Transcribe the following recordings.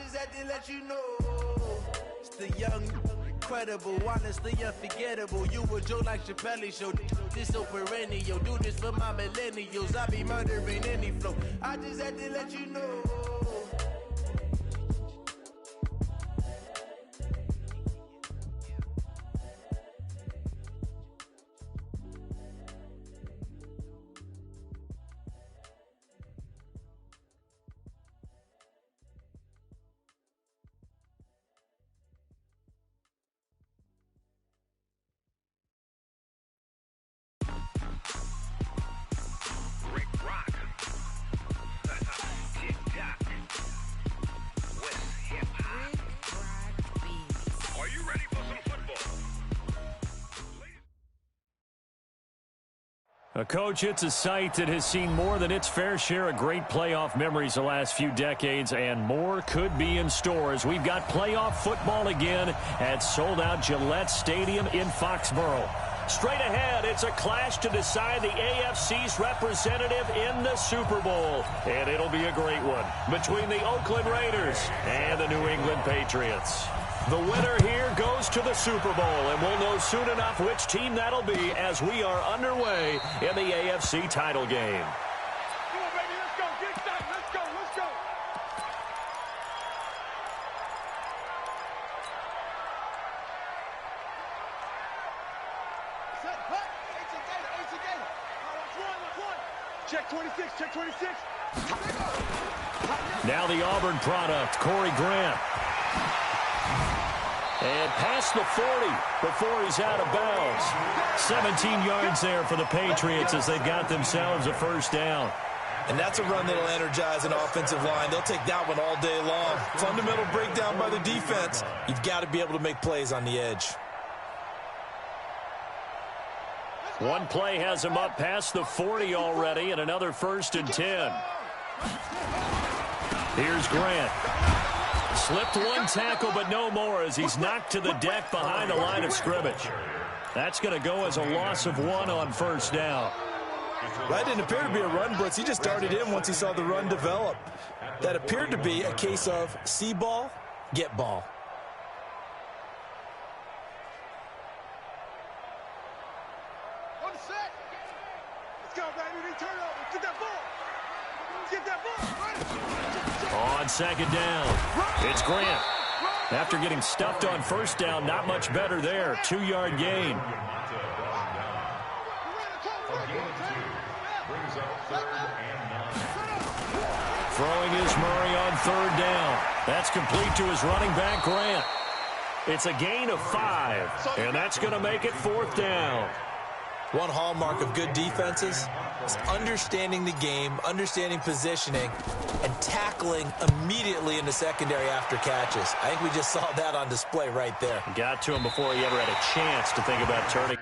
just had to let you know. It's the young, incredible, honestly unforgettable. You a joke like Chappelle Show. This so perennial. Do this for my millennials. I be murdering any flow. I just had to let you know. Coach, it's a site that has seen more than its fair share of great playoff memories the last few decades, and more could be in store as we've got playoff football again at sold-out Gillette Stadium in Foxborough. Straight ahead, it's a clash to decide the AFC's representative in the Super Bowl, and it'll be a great one between the Oakland Raiders and the New England Patriots. The winner here goes to the Super Bowl, and we'll know soon enough which team that'll be as we are underway in the AFC title game. Come on, baby, let's go. Get excited. Let's go. Let's go. Set, hut. Watch one. Check 26. Check 26. Now the Auburn product, Corey Grant. And past the 40 before he's out of bounds. 17 yards there for the Patriots as they've got themselves a first down. And that's a run that'll energize an offensive line. They'll take that one all day long. Fundamental breakdown by the defense. You've got to be able to make plays on the edge. One play has him up past the 40 already, and another 1st and 10. Here's Grant. Slipped one tackle, but no more as he's knocked to the deck behind the line of scrimmage. That's going to go as a loss of 1 on first down. That didn't appear to be a run blitz. He just darted in once he saw the run develop. That appeared to be a case of see ball, get ball. On the set. Let's go, baby. They turn over. Get that ball. Get that ball. On second down, it's Grant. After getting stuffed on first down, not much better there. 2-yard gain. Throwing is Murray on 3rd down. That's complete to his running back, Grant. It's a gain of 5, and that's going to make it 4th down. One hallmark of good defenses is understanding the game, understanding positioning, and tackling immediately in the secondary after catches. I think we just saw that on display right there. Got to him before he ever had a chance to think about turning.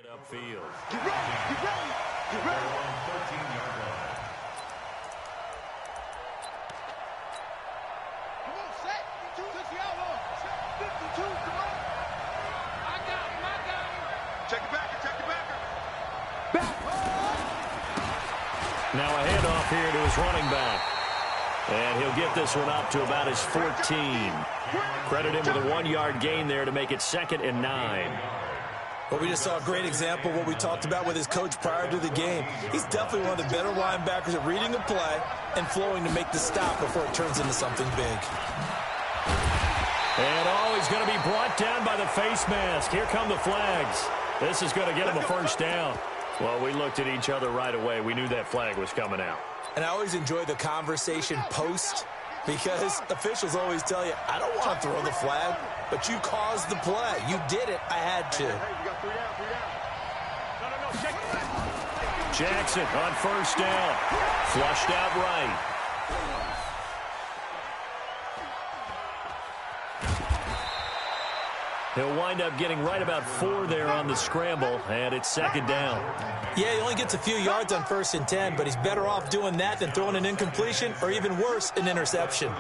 Upfield. Get ready, get ready, get ready. 14-yard line. Come on, set. 52 touch the outlaw. Set. 52, come on. I got him, I got him. Check it back, check it back. Back. Now a handoff here to his running back. And he'll get this one up to about his 14. Credit him with a 1-yard gain there to make it 2nd and 9. Well, we just saw a great example of what we talked about with his coach prior to the game. He's definitely one of the better linebackers at reading a play and flowing to make the stop before it turns into something big. And he's going to be brought down by the face mask. Here come the flags. This is going to get him a first down. Well, we looked at each other right away. We knew that flag was coming out. And I always enjoy the conversation post because officials always tell you, I don't want to throw the flag, but you caused the play. You did it. I had to. Jackson on first down. Flushed out right. He'll wind up getting right about 4 there on the scramble, and it's 2nd down. Yeah, he only gets a few yards on 1st and 10, but he's better off doing that than throwing an incompletion or even worse, an interception.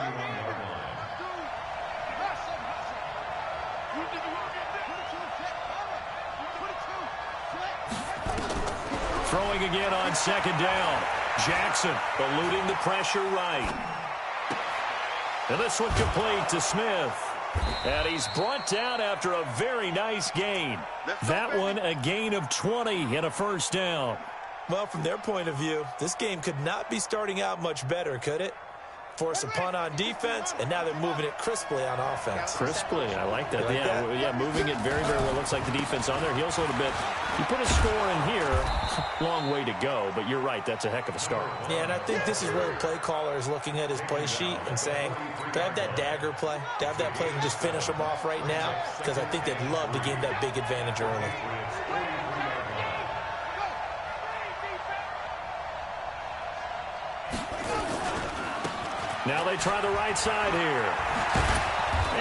Throwing again on 2nd down. Jackson eluding the pressure right. And this one complete to Smith. And he's brought down after a very nice gain. That one a gain of 20 and a first down. Well, from their point of view, this game could not be starting out much better, could it? Force a punt on defense, and now they're moving it crisply on offense. Crisply, I like that. Like that? Yeah, moving it very, very well. Looks like the defense on their heels a little bit. You put a score in here, long way to go, but you're right, that's a heck of a start. Yeah, and I think this is where the play caller is looking at his play sheet and saying, do I have that dagger play? Do I have that play and just finish them off right now? Because I think they'd love to gain that big advantage early. Now they try the right side here.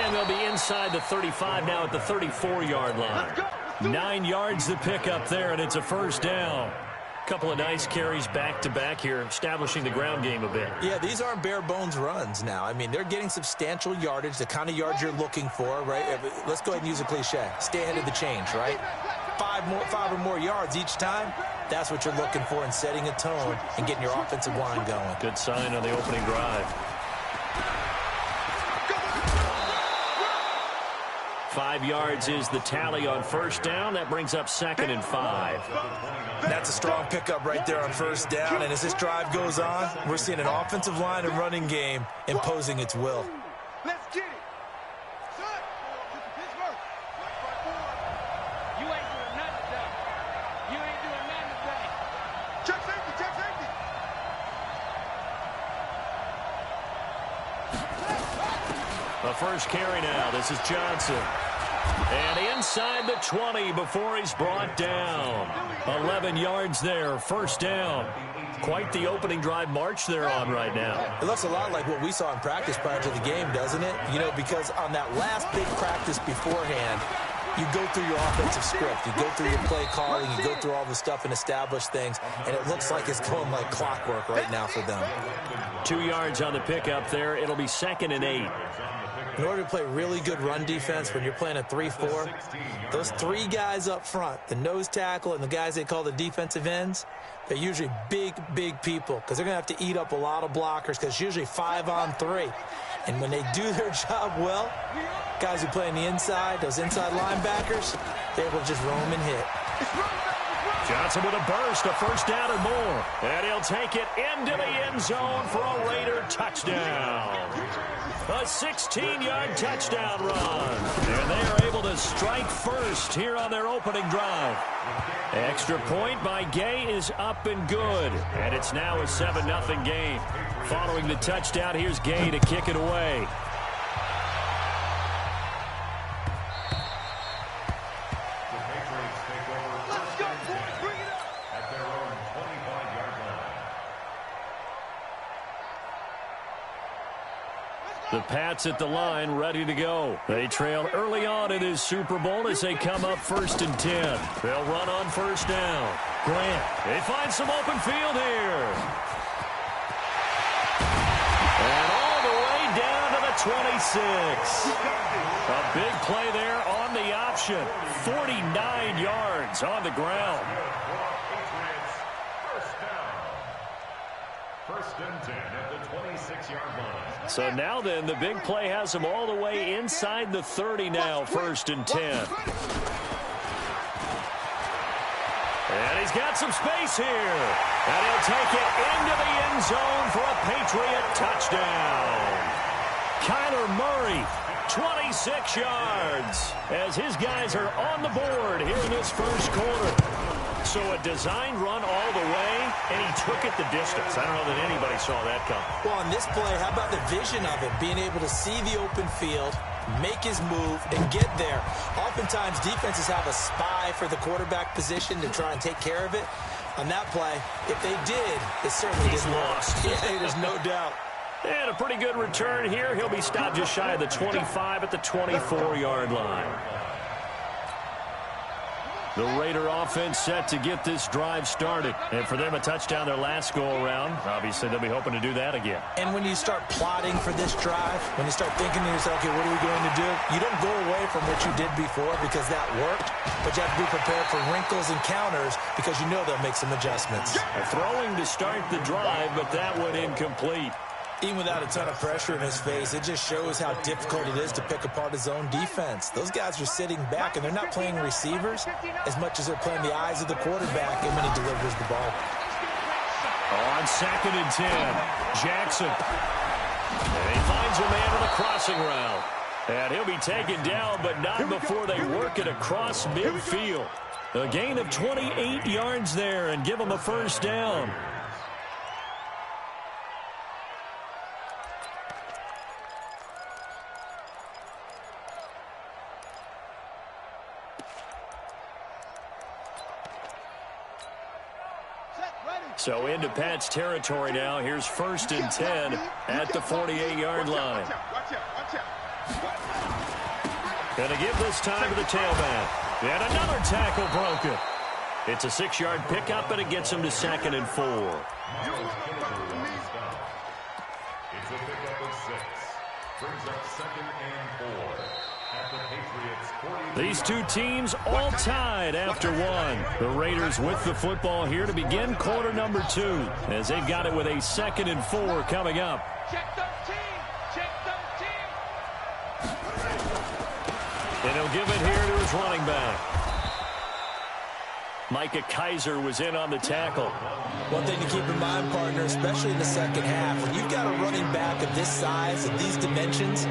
And they'll be inside the 35 now at the 34-yard line. 9 yards to pick up there, and it's a first down. Couple of nice carries back-to-back here, establishing the ground game a bit. Yeah, these aren't bare-bones runs now. I mean, they're getting substantial yardage, the kind of yards you're looking for, right? Let's go ahead and use a cliche. Stay ahead of the change, right? 5 or more yards each time. That's what you're looking for in setting a tone and getting your offensive line going. Good sign on the opening drive. 5 yards is the tally on first down. That brings up 2nd and 5. That's a strong pickup right there on first down. And as this drive goes on, we're seeing an offensive line and running game imposing its will. Let's get it. Son, Pittsburgh. You ain't doing nothing today. You ain't doing nothing today. Check safety, check safety. The first carry now. This is Johnson. And inside the 20 before he's brought down. 11 yards there, first down. Quite the opening drive march they're on right now. It looks a lot like what we saw in practice prior to the game, doesn't it? You know, because on that last big practice beforehand, you go through your offensive script. You go through your play calling. You go through all the stuff and establish things. And it looks like it's going like clockwork right now for them. 2 yards on the pickup there. It'll be 2nd and 8. In order to play really good run defense when you're playing a 3-4, those 3 guys up front, the nose tackle and the guys they call the defensive ends, they're usually big, big people because they're going to have to eat up a lot of blockers because it's usually 5-on-3. And when they do their job well, guys who play on the inside, those inside linebackers, they're able to just roam and hit. Johnson with a burst, a first down or more. And he'll take it into the end zone for a Raider touchdown. A 16-yard touchdown run. And they are able to strike first here on their opening drive. Extra point by Gay is up and good. And it's now a 7-0 game. Following the touchdown, here's Gay to kick it away. The Pats at the line, ready to go. They trail early on in this Super Bowl as they come up 1st and 10. They'll run on 1st down. Grant, they find some open field here. And all the way down to the 26. A big play there on the option. 49 yards on the ground. First and 10 at the 26-yard line. So now then, the big play has him all the way inside the 30 now, 1st and 10. And he's got some space here. And he'll take it into the end zone for a Patriot touchdown. Kyler Murray, 26 yards, as his guys are on the board here in this first quarter. So a designed run all the way, and he took it the distance. I don't know that anybody saw that come. Well, on this play, how about the vision of it? Being able to see the open field, make his move, and get there. Oftentimes, defenses have a spy for the quarterback position to try and take care of it. On that play, if they did, it certainly didn't lost. Yeah, there's no doubt. And a pretty good return here. He'll be stopped just shy of the 25 at the 24-yard line. The Raider offense set to get this drive started. And for them, a touchdown their last go-around. Obviously, they'll be hoping to do that again. And when you start plotting for this drive, when you start thinking to yourself, okay, what are we going to do? You don't go away from what you did before because that worked. But you have to be prepared for wrinkles and counters because you know they'll make some adjustments. Throwing to start the drive, but that one incomplete. Even without a ton of pressure in his face, it just shows how difficult it is to pick apart his own defense. Those guys are sitting back, and they're not playing receivers as much as they're playing the eyes of the quarterback and when he delivers the ball. On 2nd and 10, Jackson. And he finds a man on the crossing route. And he'll be taken down, but not before they work it across midfield. A gain of 28 yards there and give him a 1st down. So into Pat's territory now. Here's 1st and 10 at the 48-yard line. Going to give this time to the tailback. And another tackle broken. It's a 6-yard pickup, and it gets him to 2nd and 4. It's a pickup of 6. Brings up 2nd and 4. These two teams all tied after one. The Raiders with the football here to begin quarter number 2 as they've got it with a 2nd and 4 coming up. Check 13. Check 13. And he'll give it here to his running back. Micah Kiser was in on the tackle. One thing to keep in mind, partner, especially in the second half, when you've got a running back of this size, of these dimensions,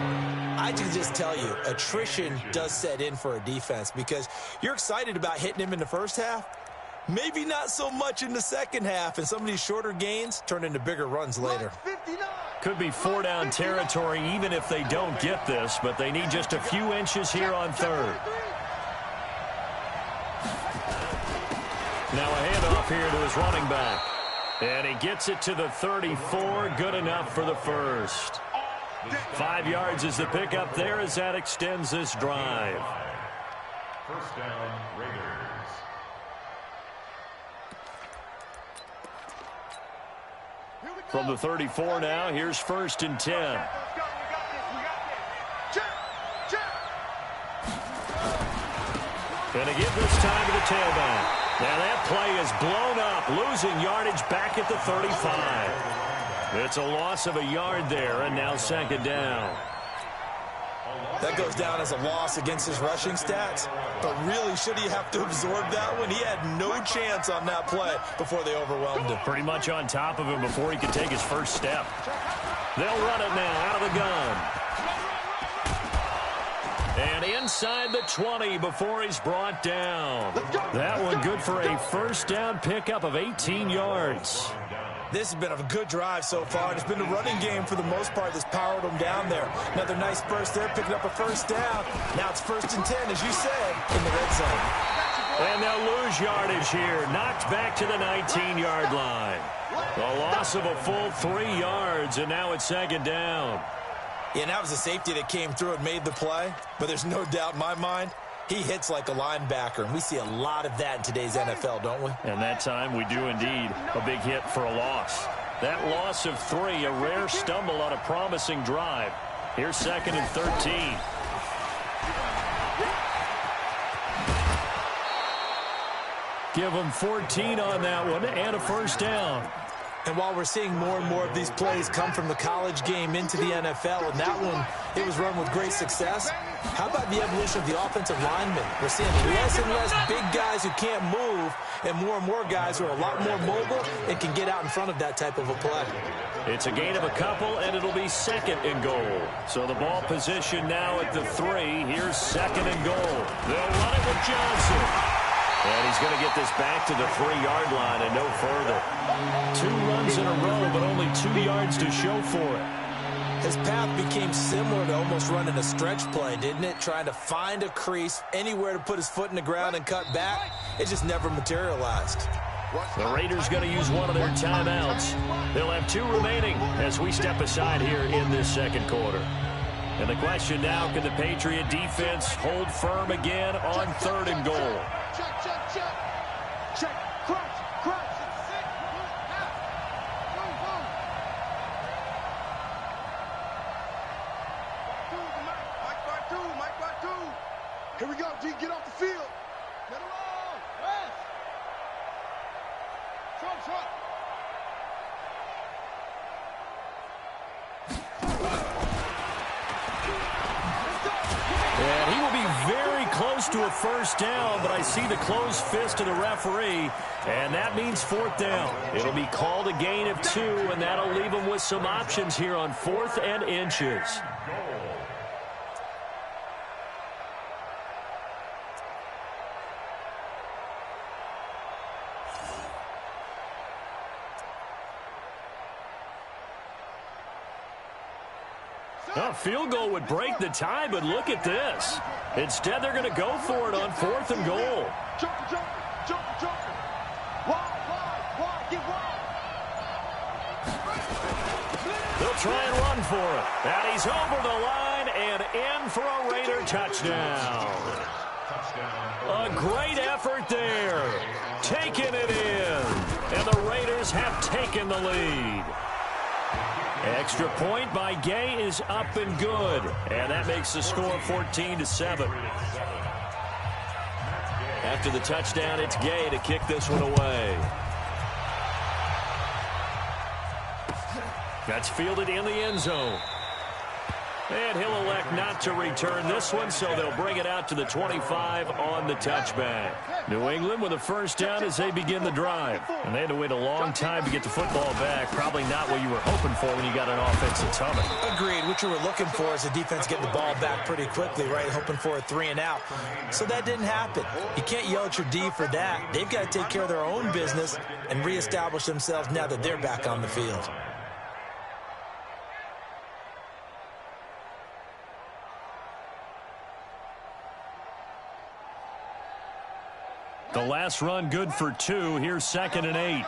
I can just tell you, attrition does set in for a defense because you're excited about hitting him in the first half. Maybe not so much in the second half, and some of these shorter gains turn into bigger runs later. Could be 4-down territory even if they don't get this, but they need just a few inches here on 3rd. Now a handoff here to his running back. And he gets it to the 34. Good enough for the 1st. 5 yards is the pickup there as that extends this drive. 1st down, Raiders. From the 34 now, here's 1st and 10. Going to give this time to the tailback. Now that play is blown up, losing yardage back at the 35. It's a loss of a yard there, and now 2nd down. That goes down as a loss against his rushing stats. But really, should he have to absorb that one? He had no chance on that play before they overwhelmed him. Pretty much on top of him before he could take his first step. They'll run it now out of the gun. And inside the 20 before he's brought down. That one good for a 1st down pickup of 18 yards. This has been a good drive so far. It's been the running game for the most part that's powered them down there. Another nice burst there, picking up a 1st down. Now it's 1st and 10, as you said, in the red zone. And they'll lose yardage here. Knocked back to the 19-yard line. A loss of a full 3 yards, and now it's 2nd down. Yeah, and that was a safety that came through and made the play. But there's no doubt in my mind, he hits like a linebacker. And we see a lot of that in today's NFL, don't we? And that time we do indeed. A big hit for a loss. That loss of 3, a rare stumble on a promising drive. Here's 2nd and 13. Give them 14 on that one and a first down. And while we're seeing more and more of these plays come from the college game into the NFL, and that one, it was run with great success, how about the evolution of the offensive linemen? We're seeing less and less big guys who can't move, and more guys who are a lot more mobile and can get out in front of that type of a play. It's a gain of a couple, and it'll be 2nd and goal. So the ball position now at the 3. Here's 2nd and goal. They'll run it with Johnson. And he's going to get this back to the 3-yard line and no further. 2 runs in a row, but only 2 yards to show for it. His path became similar to almost running a stretch play, didn't it? Trying to find a crease, anywhere to put his foot in the ground and cut back. It just never materialized. The Raiders going to use one of their timeouts. They'll have 2 remaining as we step aside here in this 2nd quarter. And the question now, can the Patriot defense hold firm again on 3rd and goal? Check. Crunch. Mike by two. Here we go, G. Get off the field. Get along. Rest. Trump. And he will be very close to a first down, but I see the closed fist of the referee, and that means 4th down. It'll be called a gain of 2, and that'll leave him with some options here on 4th and inches. A field goal would break the tie, but look at this. Instead, they're going to go for it on 4th and goal. Jumper. Wide. Get wide. They'll try and run for it. And he's over the line and in for a Raider touchdown. A great effort there. Taking it in. And the Raiders have taken the lead. Extra point by Gay is up and good. And that makes the score 14-7. After the touchdown, it's Gay to kick this one away. That's fielded in the end zone. And he'll elect not to return this one, so they'll bring it out to the 25 on the touchback. New England with a first down as they begin the drive. And they had to wait a long time to get the football back. Probably not what you were hoping for when you got an offensive tunnel. Agreed. What you were looking for is the defense getting the ball back pretty quickly, right? Hoping for a 3 and out. So that didn't happen. You can't yell at your D for that. They've got to take care of their own business and reestablish themselves now that they're back on the field. The last run good for 2. Here's 2nd and 8. Hey,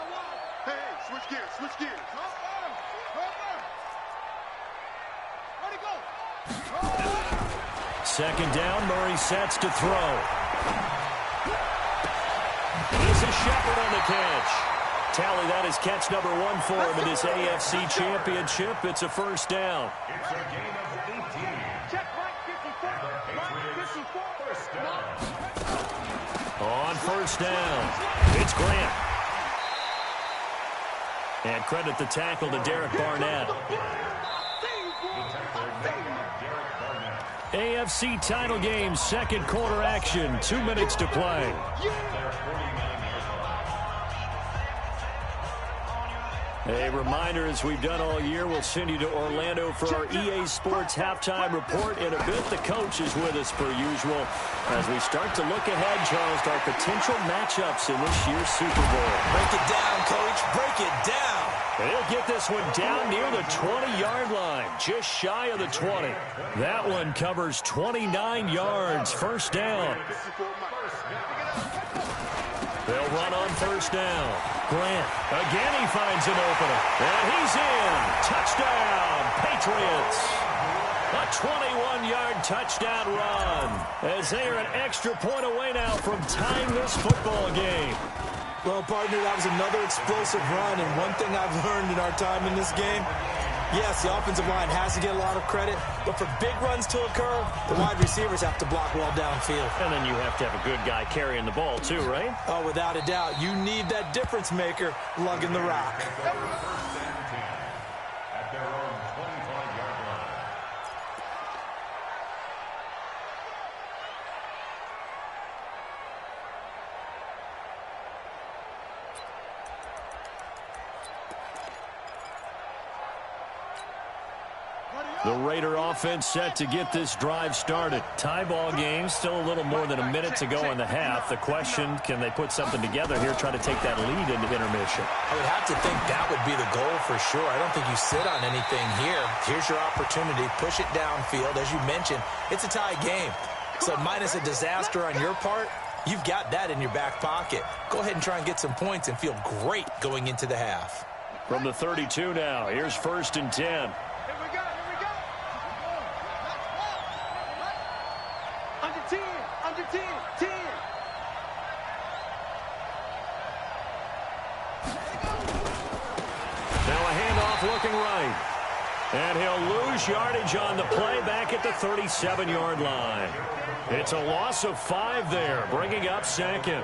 switch gears. Ready, go. 2nd down, Murray sets to throw. This is Shepard on the catch. Tally, that is catch number 1 for him in this AFC Championship. It's a first down. It's a gain of 18. Check right 54. Right 54. First down. On first down, it's Grant. And credit the tackle to Derek Barnett. AFC title game, 2nd quarter action, 2 minutes to play. A reminder, as we've done all year, we'll send you to Orlando for our EA Sports halftime report. In a bit, the coach is with us per usual as we start to look ahead, Charles, to our potential matchups in this year's Super Bowl. Break it down, Coach. Break it down. And he'll get this one down near the 20-yard line, just shy of the 20. That one covers 29 yards, first down. They'll run on first down. Grant, again he finds an opener. And he's in. Touchdown, Patriots. A 21-yard touchdown run as they are an extra point away now from tying this football game. Well, partner, that was another explosive run, and one thing I've learned in our time in this game, yes, the offensive line has to get a lot of credit, but for big runs to occur, the wide receivers have to block well downfield. And then you have to have a good guy carrying the ball too, right? Oh, without a doubt. You need that difference maker lugging the rock. At their own 25-yard line. The Raider offense set to get this drive started. Tie ball game, still a little more than a minute to go in the half. The question, can they put something together here, try to take that lead into intermission? I would have to think that would be the goal for sure. I don't think you sit on anything here. Here's your opportunity. Push it downfield. As you mentioned, it's a tie game. So minus a disaster on your part, you've got that in your back pocket. Go ahead and try and get some points and feel great going into the half. From the 32 now, here's 1st and 10. Under 10. Now a handoff looking right. And he'll lose yardage on the play back at the 37-yard line. It's a loss of 5 there, bringing up 2nd.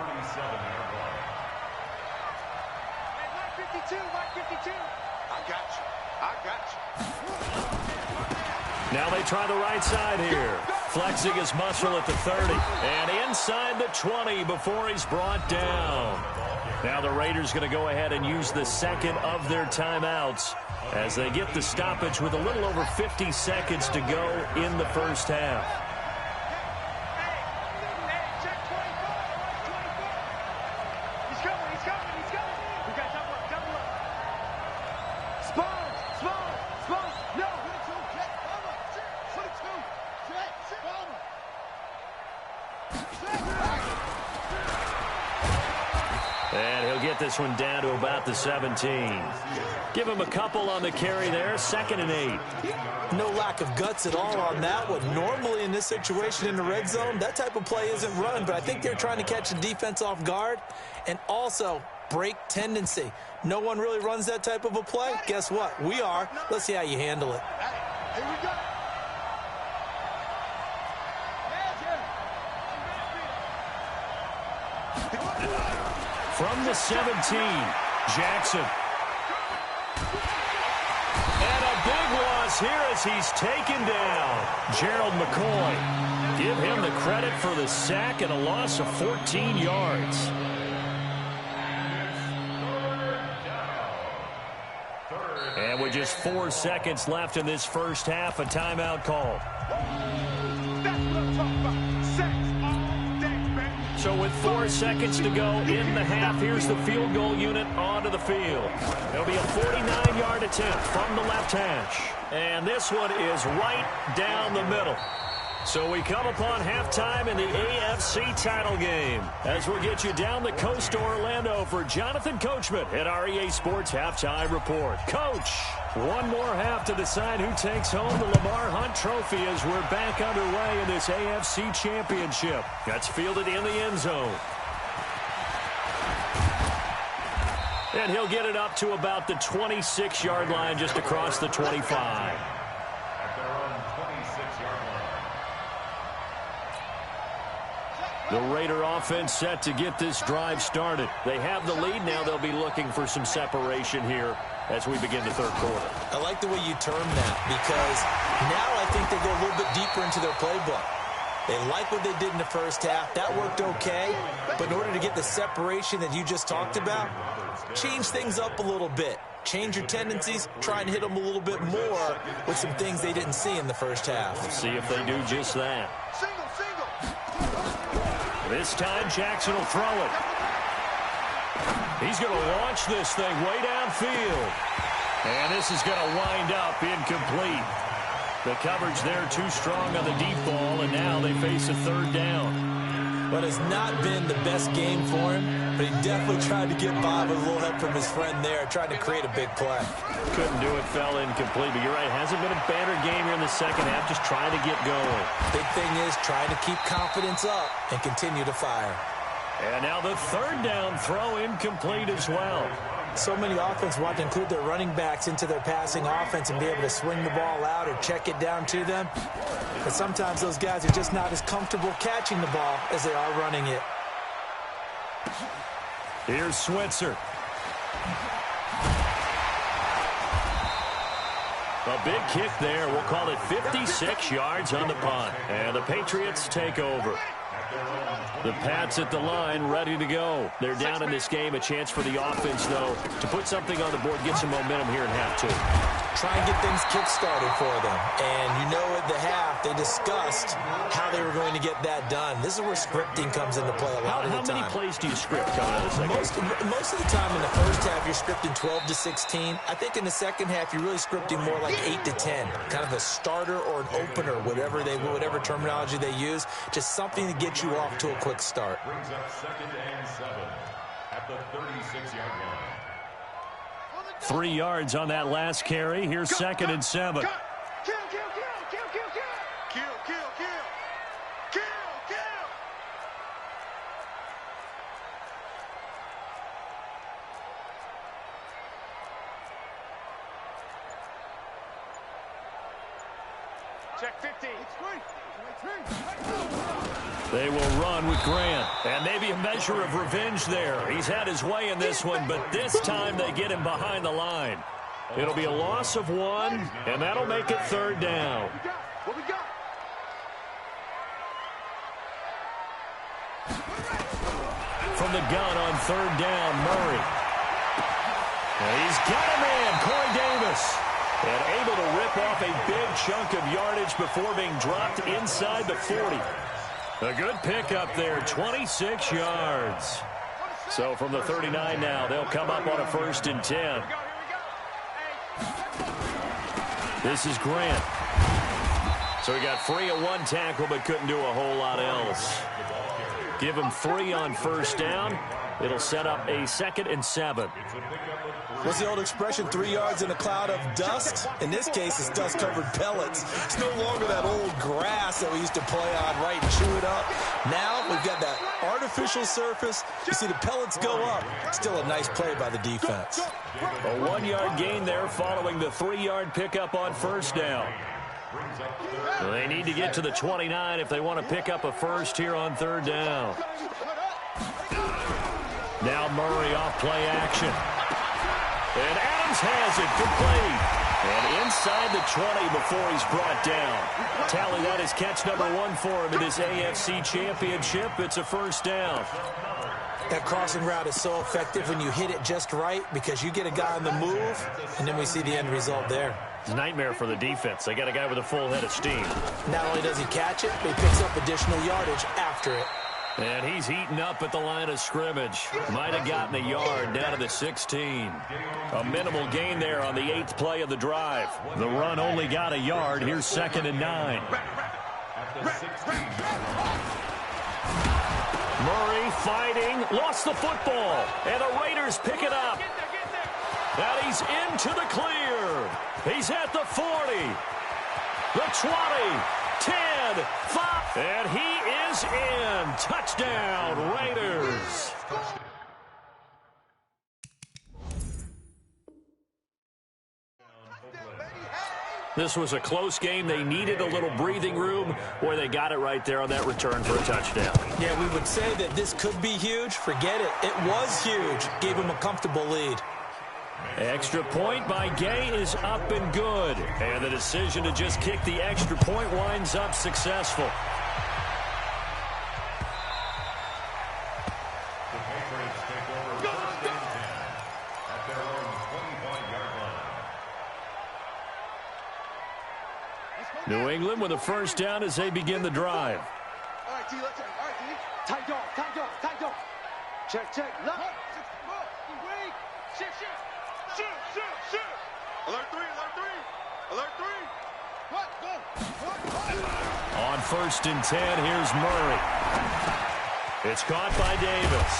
Now they try the right side here. Flexing his muscle at the 30. And inside the 20 before he's brought down. Now the Raiders going to go ahead and use the second of their timeouts as they get the stoppage with a little over 50 seconds to go in the first half. He's coming. We got double up. Spawn. No. 22. And he'll get this one down to about the 17. Give him a couple on the carry there. 2nd and 8. No lack of guts at all on that one. Normally in this situation in the red zone, that type of play isn't run, but I think they're trying to catch the defense off guard and also break tendency. No one really runs that type of a play. Guess what? We are. Let's see how you handle it. Here we go. From the 17, Jackson. And a big loss here as he's taken down. Gerald McCoy. Give him the credit for the sack and a loss of 14 yards. And with just 4 seconds left in this first half, a timeout call. That's what I'm talking about. Sacks all day, baby. So with 4 seconds to go in the half, here's the field goal unit onto the field. It'll be a 49-yard attempt from the left hash. And this one is right down the middle. So we come upon halftime in the AFC title game as we'll get you down the coast to Orlando for Jonathan Coachman at our EA Sports Halftime Report. Coach, one more half to decide who takes home the Lamar Hunt Trophy as we're back underway in this AFC Championship. That's fielded in the end zone. And he'll get it up to about the 26-yard line just across the 25. The Raider offense set to get this drive started. They have the lead now. They'll be looking for some separation here as we begin the third quarter. I like the way you term that because now I think they go a little bit deeper into their playbook. They like what they did in the first half. That worked okay. But in order to get the separation that you just talked about, change things up a little bit. Change your tendencies. Try and hit them a little bit more with some things they didn't see in the first half. We'll see if they do just that. Single. This time, Jackson will throw it. He's going to launch this thing way downfield. And this is going to wind up incomplete. The coverage there too strong on the deep ball, and now they face a third down. Well, it's not been the best game for him, but he definitely tried to get by with a little help from his friend there, trying to create a big play. Couldn't do it, fell incomplete, but you're right. Hasn't been a better game here in the second half, just trying to get going. Big thing is trying to keep confidence up and continue to fire. And now the third down throw incomplete as well. So many offenses want to include their running backs into their passing offense and be able to swing the ball out or check it down to them. But sometimes those guys are just not as comfortable catching the ball as they are running it. Here's Switzer. A big kick there. We'll call it 56 yards on the punt. And the Patriots take over. The Pats at the line, ready to go. They're down in this game. A chance for the offense, though, to put something on the board, get some momentum here in half two. Try and get things kick-started for them. And you know at the half, they discussed how they were going to get that done. This is where scripting comes into play a lot of the time. How many plays do you script coming out of the second half? Most of the time in the first half, you're scripting 12 to 16. I think in the second half, you're really scripting more like 8 to 10. Kind of a starter or an opener, whatever terminology they use. Just something to get you off to a quick start. Brings up 2nd and 7 at the 36-yard line. 3 yards on that last carry. Here's 2nd and 7. Kill, kill, kill, kill, kill, kill, kill. Kill, kill, kill. Kill, kill. Check 50. They will run with Grant. And maybe a measure of revenge there. He's had his way in this one, but this time they get him behind the line. It'll be a loss of 1, and that'll make it 3rd down. What we got? From the gun on 3rd down, Murray. And he's got him in, Corey Davis. And able to rip off a big chunk of yardage before being dropped inside the 40. A good pickup there, 26 yards. So from the 39 now, they'll come up on a 1st and 10. This is Grant. So he got free of 1 tackle, but couldn't do a whole lot else. Give him 3 on 1st down. It'll set up a 2nd and 7. What's the old expression, 3 yards in a cloud of dust? In this case, it's dust-covered pellets. It's no longer that old grass that we used to play on, right, and chew it up. Now we've got that artificial surface. You see the pellets go up. Still a nice play by the defense. A 1-yard gain there following the 3-yard pickup on 1st down. They need to get to the 29 if they want to pick up a 1st here on 3rd down. Now Murray off play action. And Adams has it, complete. And inside the 20 before he's brought down. Tally, that is catch number 1 for him in this AFC Championship. It's a 1st down. That crossing route is so effective when you hit it just right because you get a guy on the move, and then we see the end result there. It's a nightmare for the defense. They got a guy with a full head of steam. Not only does he catch it, but he picks up additional yardage after it. And he's eaten up at the line of scrimmage. Might have gotten a yard down to the 16. A minimal gain there on the 8th play of the drive. The run only got a yard. Here's 2nd and 9. Murray fighting. Lost the football. And the Raiders pick it up. And he's into the clear. He's at the 40. The 20. 10, 5, and he is in. Touchdown, Raiders. This was a close game. They needed a little breathing room where they got it right there on that return for a touchdown. Yeah, we would say that this could be huge. Forget it. It was huge. Gave him a comfortable lead. Extra point by Gay is up and good. And the decision to just kick the extra point winds up successful. The Patriots take over 1st and 10 at their own 25-yard line. New England with a 1st down as they begin the drive. All right, T, let's go. All right, T. Tight dog, tight dog, tight dog. Check, check. Look. Wait. Shit, shit. Shoot, shoot, shoot. Alert 3, alert 3. Alert 3. What? Go. What? On 1st and 10, here's Murray. It's caught by Davis.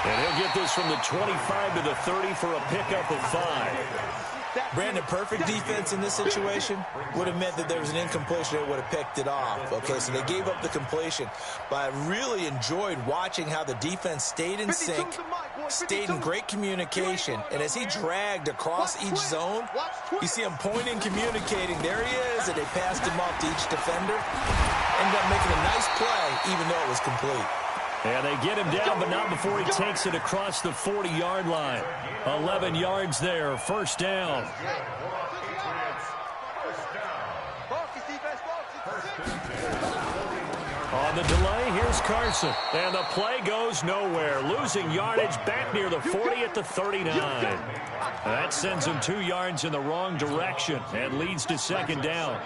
And he'll get this from the 25 to the 30 for a pickup of 5. Brandon, perfect defense in this situation would have meant that there was an incompletion. They would have picked it off. Okay, so they gave up the completion. But I really enjoyed watching how the defense stayed in sync, stayed in great communication. And as he dragged across each zone, you see him pointing, communicating. There he is, and they passed him off to each defender. Ended up making a nice play, even though it was complete. And they get him down, but not before he takes it across the 40-yard line. 11 yards there, first down. On the delay, here's Carson. And the play goes nowhere. Losing yardage back near the 40 at the 39. That sends him 2 yards in the wrong direction and leads to second down.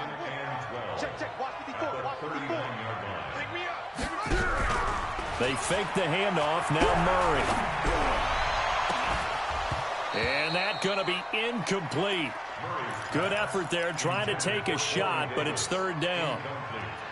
They fake the handoff, now Murray. And that's going to be incomplete. Good effort there, trying to take a shot, but it's third down.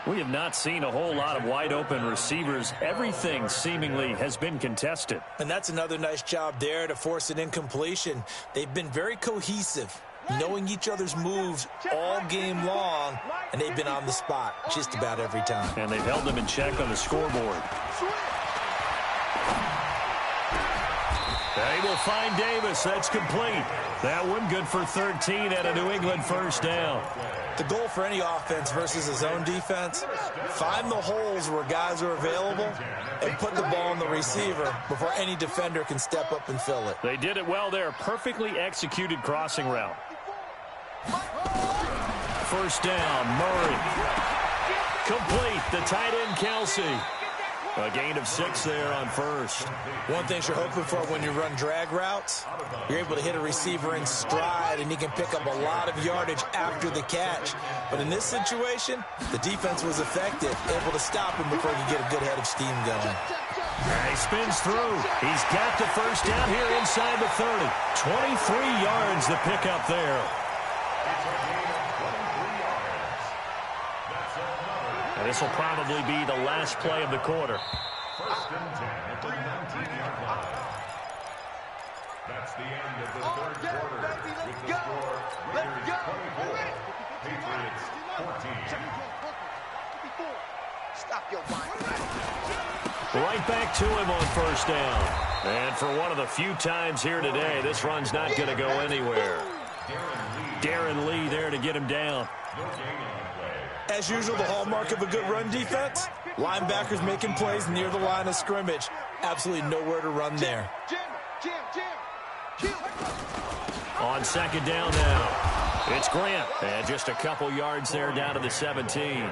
We have not seen a whole lot of wide-open receivers. Everything seemingly has been contested. And that's another nice job there to force an incompletion. They've been very cohesive, knowing each other's moves all game long, and they've been on the spot just about every time. And they've held them in check on the scoreboard. They will find Davis. That's complete. That one good for 13 at a New England first down. The goal for any offense versus a zone defense, find the holes where guys are available and put the ball on the receiver before any defender can step up and fill it. They did it well there. Perfectly executed crossing route. First down, Murray. Complete, the tight end, Kelsey. A gain of 6 there on first. One thing you're hoping for when you run drag routes, you're able to hit a receiver in stride, and he can pick up a lot of yardage after the catch. But in this situation, the defense was effective, able to stop him before he could get a good head of steam going. He spins through. He's got the first down here inside the 30. 23 yards the pickup there. And this will probably be the last play of the quarter. First and 10 at the 19-yard line. That's the end of the third quarter with the score Raiders 24, Patriots 14. Stop your mind. Right back to him on first down. And for one of the few times here today, this run's not going to go anywhere. Darren Lee there to get him down. No gain on the play. As usual, the hallmark of a good run defense, linebackers making plays near the line of scrimmage. Absolutely nowhere to run there. On second down now, it's Grant. And just a couple yards there down to the 17.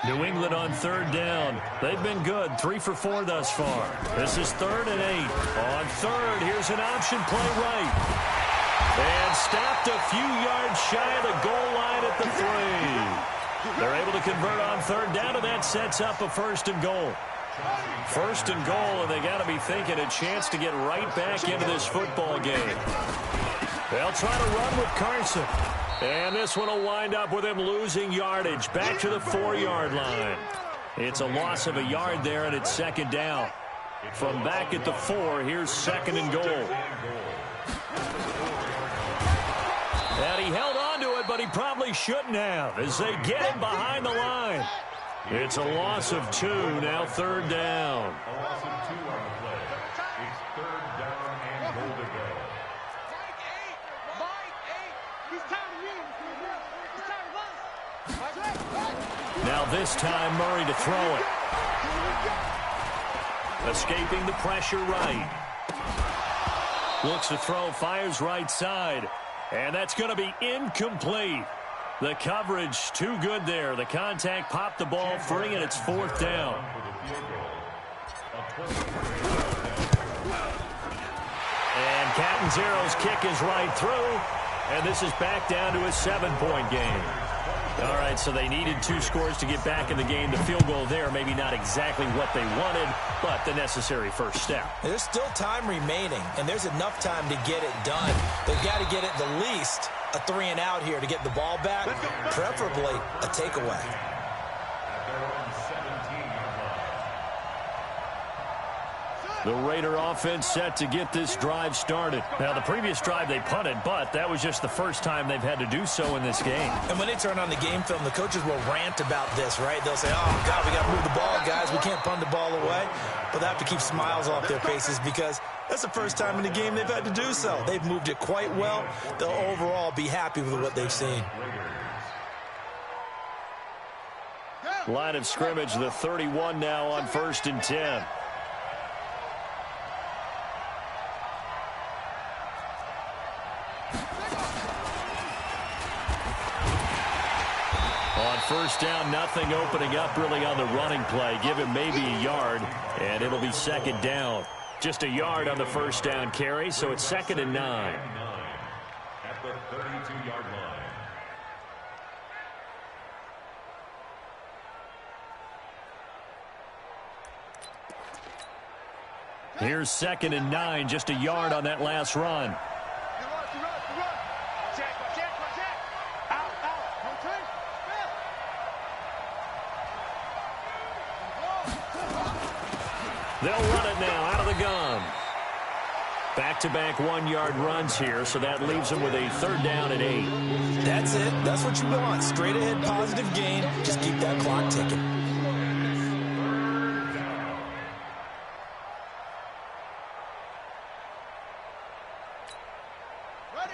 New England on third down. They've been good, 3 for 4 thus far. This is 3rd and 8. On third, here's an option play right. And stopped a few yards shy of the goal line at the 3. They're able to convert on third down, and that sets up a first and goal. First and goal, and they got to be thinking a chance to get right back into this football game. They'll try to run with Carson. And this one will wind up with him losing yardage back to the 4-yard line. It's a loss of a yard there, and it's second down. From back at the 4, here's second and goal. And he held on to it, but he probably shouldn't have as they get him behind the line. It's a loss of 2, now third down. A loss of 2 on the play. It's third down and goal to go. Now this time Murray to throw it. Escaping the pressure right. Looks to throw, fires right side. And that's going to be incomplete. The coverage too good there. The contact popped the ball free, and it's fourth down. And Catanzaro's kick is right through. And this is back down to a 7-point game. All right, so they needed 2 scores to get back in the game. The field goal there, maybe not exactly what they wanted, but the necessary first step. There's still time remaining, and there's enough time to get it done. They've got to get at the least a 3 and out here to get the ball back, preferably a takeaway. The Raider offense set to get this drive started. Now, the previous drive they punted, but that was just the first time they've had to do so in this game. And when they turn on the game film, the coaches will rant about this, right? They'll say, oh, God, we got to move the ball, guys. We can't punt the ball away. But they have to keep smiles off their faces because that's the first time in the game they've had to do so. They've moved it quite well. They'll overall be happy with what they've seen. Line of scrimmage, the 31 now on 1st and 10. On 1st down, nothing opening up really on the running play. Give him maybe a yard, and it'll be 2nd down. Just a yard on the 1st down carry, so it's 2nd and 9. At the 32-yard line. Here's 2nd and 9, just a yard on that last run. They'll run it now out of the gun. Back-to-back 1-yard runs here, so that leaves them with a 3rd down and 8. That's it. That's what you want. Straight ahead, positive gain. Just keep that clock ticking.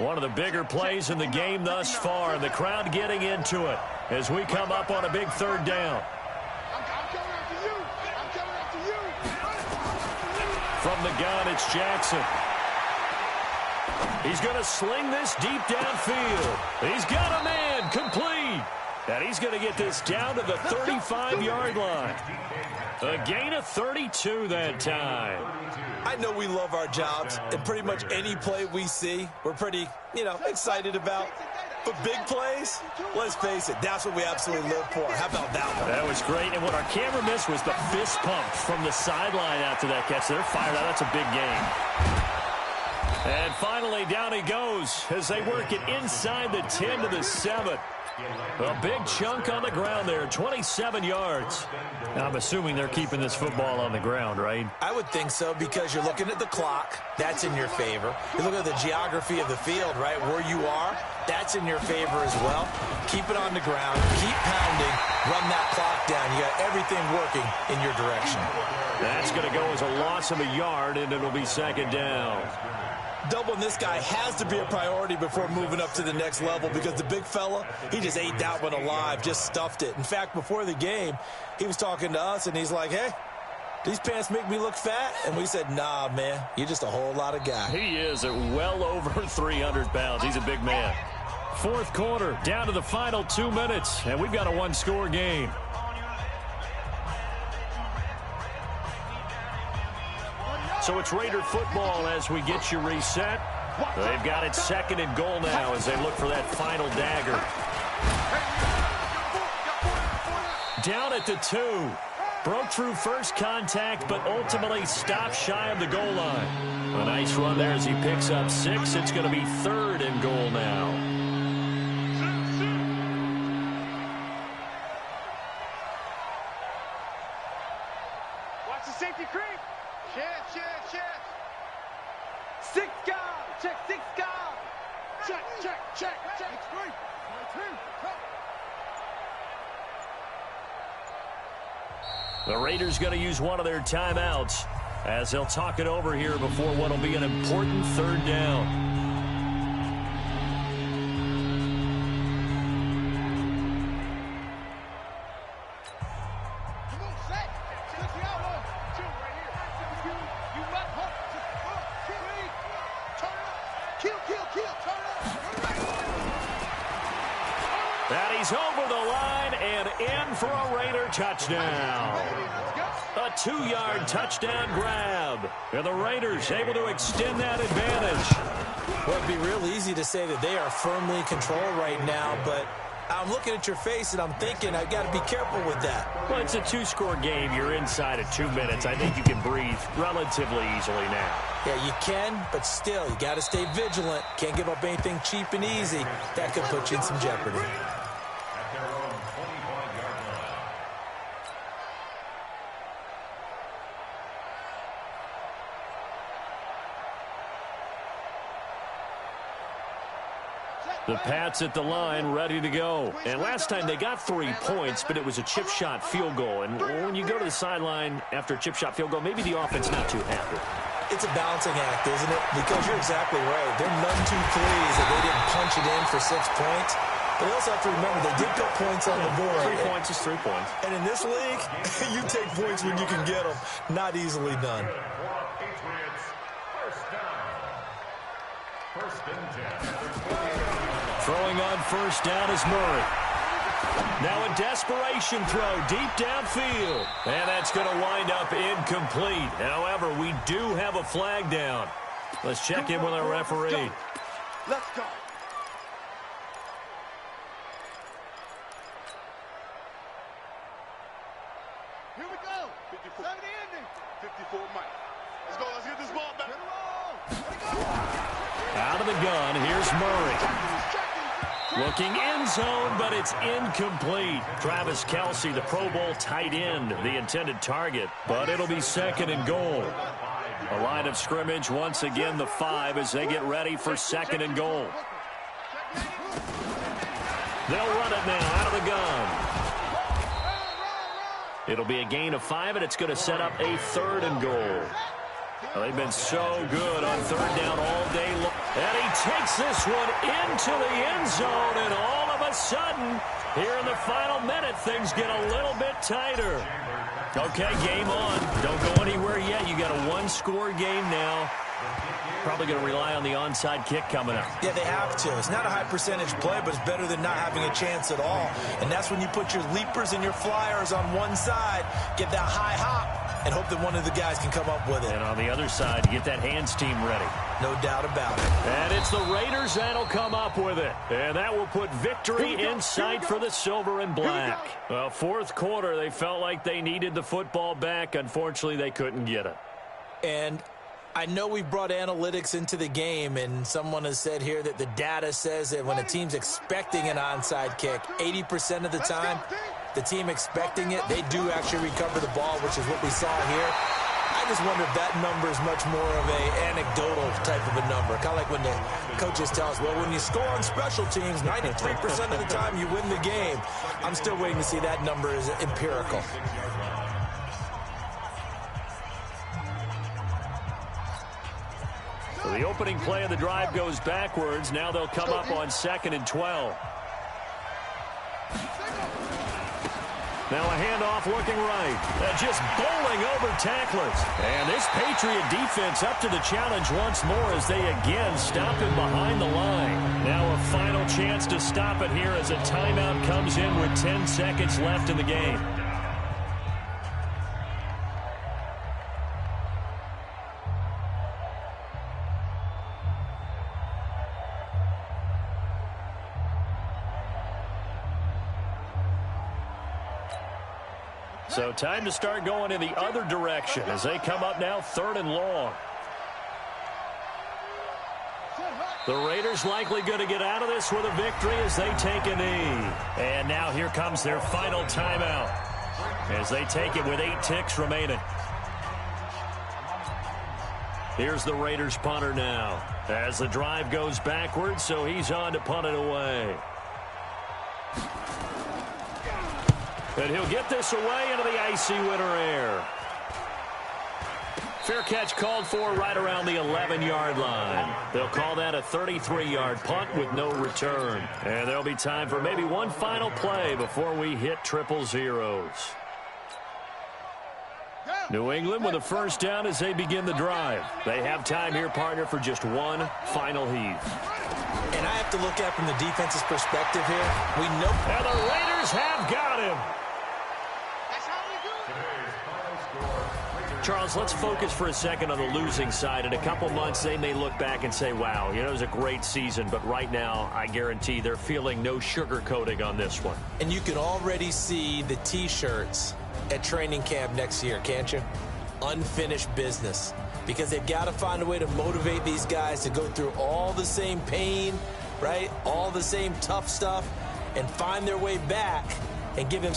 One of the bigger plays in the game thus far, and the crowd getting into it as we come up on a big 3rd down. From the gun, it's Jackson. He's going to sling this deep downfield. He's got a man, complete. And he's going to get this down to the 35-yard line. A gain of 32 that time. I know we love our jobs, and pretty much any play we see, we're pretty, excited about. But big plays, let's face it, that's what we absolutely live for. How about that one? That was great, and what our camera missed was the fist pump from the sideline after that catch. They're fired out. That's a big game. And finally, down he goes as they work it inside the 10 to the 7. A big chunk on the ground there, 27 yards. Now, I'm assuming they're keeping this football on the ground, right? I would think so because you're looking at the clock. That's in your favor. You look at the geography of the field, right, where you are. That's in your favor as well. Keep it on the ground. Keep pounding. Run that clock down. You got everything working in your direction. That's going to go as a loss of a yard, and it'll be 2nd down. Doubling this guy has to be a priority before moving up to the next level because the big fella, he just ate that one alive, just stuffed it. In fact, before the game, he was talking to us, and he's like, hey, these pants make me look fat? And we said, nah, man, you're just a whole lot of guy. He is at well over 300 pounds. He's a big man. 4th quarter, down to the final 2 minutes, and we've got a 1-score game. So it's Raider football as we get you reset. They've got it 2nd and goal now as they look for that final dagger. Down at the 2. Broke through first contact, but ultimately stopped shy of the goal line. A nice run there as he picks up 6. It's going to be 3rd and goal now. Watch the safety creep. Check. 6 guard. Check 6 guard. Check. It's great. The Raiders going to use one of their timeouts as they'll talk it over here before what will be an important 3rd down. And he's over the line and in for a Raider touchdown. A 2-yard touchdown grab. And the Raiders able to extend that advantage. Well, it'd be real easy to say that they are firmly in control right now, but I'm looking at your face and I'm thinking I've got to be careful with that. Well, it's a 2-score game. You're inside of 2 minutes. I think you can breathe relatively easily now. Yeah, you can, but still, you got to stay vigilant. Can't give up anything cheap and easy. That could put you in some jeopardy. At their own 25-yard line. 1, 2, 3, The Pats at the line, ready to go. And last time they got 3 points, but it was a chip shot field goal. And when you go to the sideline after a chip shot field goal, maybe the offense not too happy. It's a balancing act, isn't it? Because you're exactly right. They're none too pleased that they didn't punch it in for 6 points. But you also have to remember, they did put points on the board. 3 points is 3 points. And in this league, you take points when you can get them. Not easily done. Throwing on first down is Murray. Now a desperation throw deep downfield. And that's going to wind up incomplete. However, we do have a flag down. Let's check in with our referee. Let's go. Here we go. 54. 70 ending. 54 Mike. Let's go. Let's get this ball back. Out of the gun, here's Murray. Looking end zone, but it's incomplete. Travis Kelce, the Pro Bowl tight end, the intended target, but it'll be 2nd and goal. A line of scrimmage, once again the 5 as they get ready for 2nd and goal. They'll run it now out of the gun. It'll be a gain of 5, and it's going to set up a 3rd and goal. Well, they've been so good on 3rd down all day long. And he takes this one into the end zone, and all of a sudden, here in the final minute, things get a little bit tighter. Okay, game on. Don't go anywhere yet. You got a 1-score game now. Probably going to rely on the onside kick coming up. Yeah, they have to. It's not a high percentage play, but it's better than not having a chance at all. And that's when you put your leapers and your flyers on one side, get that high hop, and hope that one of the guys can come up with it. And on the other side, get that hands team ready. No doubt about it. And it's the Raiders that'll come up with it. And that will put victory in sight for the silver and black. Well, 4th quarter, they felt like they needed the football back. Unfortunately, they couldn't get it. And I know we brought analytics into the game, and someone has said here that the data says that when a team's expecting an onside kick, 80% of the time, the team expecting it, they do actually recover the ball, which is what we saw here. I just wonder if that number is much more of a anecdotal type of a number. Kind of like when the coaches tell us, well, when you score on special teams, 93% of the time you win the game. I'm still waiting to see that number is empirical. So the opening play of the drive goes backwards. Now they'll come up on 2nd and 12. Now a handoff looking right. Just bowling over tacklers. And this Patriot defense up to the challenge once more as they again stop him behind the line. Now a final chance to stop it here as a timeout comes in with 10 seconds left in the game. So time to start going in the other direction as they come up now 3rd and long. The Raiders likely going to get out of this with a victory as they take a knee. And now here comes their final timeout as they take it with 8 ticks remaining. Here's the Raiders punter now as the drive goes backwards, so he's on to punt it away. And he'll get this away into the icy winter air. Fair catch called for right around the 11-yard line. They'll call that a 33-yard punt with no return. And there'll be time for maybe one final play before we hit triple zeros. New England with a first down as they begin the drive. They have time here, partner, for just one final heave. And I have to look at from the defense's perspective here. We know. And the Raiders have got him. Charles, let's focus for a second on the losing side. In a couple months, they may look back and say, wow, it was a great season. But right now, I guarantee they're feeling no sugarcoating on this one. And you can already see the T-shirts at training camp next year, can't you? Unfinished business. Because they've got to find a way to motivate these guys to go through all the same pain, right? All the same tough stuff, and find their way back and give them